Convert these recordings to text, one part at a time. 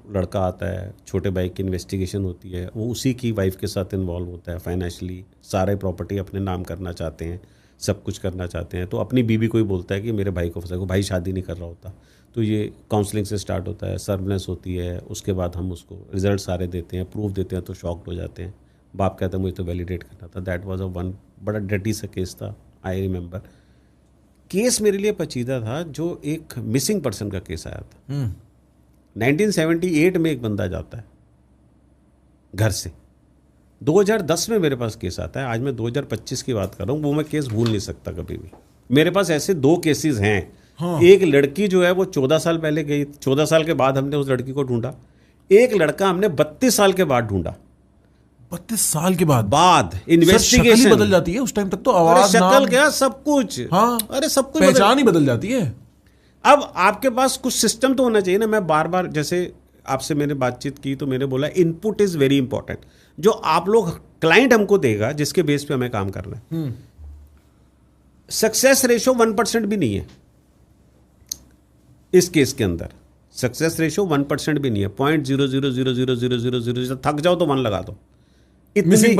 लड़का आता है, छोटे भाई की इन्वेस्टिगेशन होती है, वो उसी की वाइफ के साथ इन्वॉल्व होता है फाइनेंशियली, सारे प्रॉपर्टी अपने नाम करना चाहते हैं, सब कुछ करना चाहते हैं। तो अपनी बीवी को ही बोलता है कि मेरे भाई को फंसा, को भाई शादी नहीं कर रहा होता। तो ये काउंसलिंग से स्टार्ट होता है, सर्वलेंस होती है, उसके बाद हम उसको रिजल्ट सारे देते हैं, प्रूफ देते हैं, तो शॉक्ड हो जाते हैं। बाप कहता है मुझे तो वैलिडेट करना था। दैट वाज अ वन बड़ा डटी सा केस था, आई रिमेंबर। केस मेरे लिए पचीदा था, जो एक मिसिंग पर्सन का केस आया था। 1978 में एक बंदा जाता है घर से, 2010 में मेरे पास केस आता है। आज मैं 2025 की बात कर रहा हूँ, वो मैं केस भूल नहीं सकता कभी भी। मेरे पास ऐसे 2 केसेस हैं। हाँ। एक लड़की जो है वो 14 साल पहले गई, 14 साल के बाद हमने उस लड़की को ढूंढा। एक लड़का हमने 32 साल के बाद ढूंढा। 32 साल के बाद इन्वेस्टिगेशन बदल जाती है उस टाइम तक तो, आवाज, शक्ल क्या सब कुछ। हाँ, अरे सब कुछ, पहचान ही बदल जाती है। अब आपके पास कुछ सिस्टम तो होना चाहिए ना। मैं बार बार, जैसे आपसे मैंने बातचीत की तो मैंने बोला इनपुट इज वेरी इंपॉर्टेंट। जो आप लोग क्लाइंट हमको देगा जिसके बेस पे हमें काम करना है, सक्सेस रेशो 1% भी नहीं है इस केस के अंदर। सक्सेस रेशो 1% भी नहीं है, 0.000000, थक जाओ तो 1 लगा दो। मिसिंग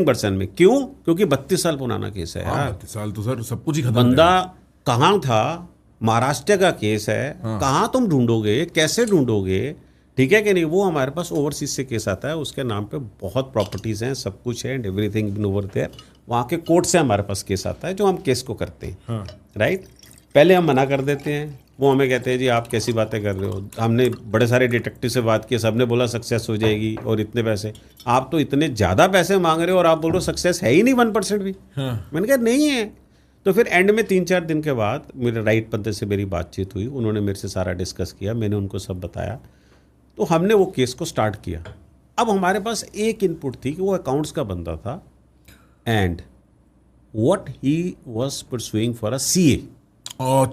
पर्सन में क्यों? क्योंकि 32 साल पुराना केस है यार। 32 साल तो सर सब कुछ ही खत्म। बंदा कहाँ था, महाराष्ट्र का केस है। हाँ। कहाँ तुम ढूंढोगे, कैसे ढूंढोगे? ठीक है कि नहीं? वो हमारे पास ओवरसीज से केस आता है, उसके नाम पे बहुत प्रॉपर्टीज हैं, सब कुछ है, and everything been over there. वहाँ के कोर्ट से हमारे पास केस आता है, जो हम केस को करते हैं। हाँ। राइट। पहले हम मना कर देते हैं, वो हमें कहते हैं जी आप कैसी बातें कर रहे हो। हमने बड़े सारे डिटेक्टिव से बात की, सबने बोला सक्सेस हो जाएगी और इतने पैसे। आप तो इतने ज़्यादा पैसे मांग रहे हो और आप बोल रहे हो सक्सेस है ही नहीं 1% भी। हाँ। मैंने कहा नहीं है। तो फिर एंड में 3-4 दिन के बाद मेरे राइट बंदे से मेरी बातचीत हुई, उन्होंने मेरे से सारा डिस्कस किया, मैंने उनको सब बताया, तो हमने वो केस को स्टार्ट किया। अब हमारे पास एक इनपुट थी कि वो अकाउंट्स का बंदा था, and what he was pursuing for a CA.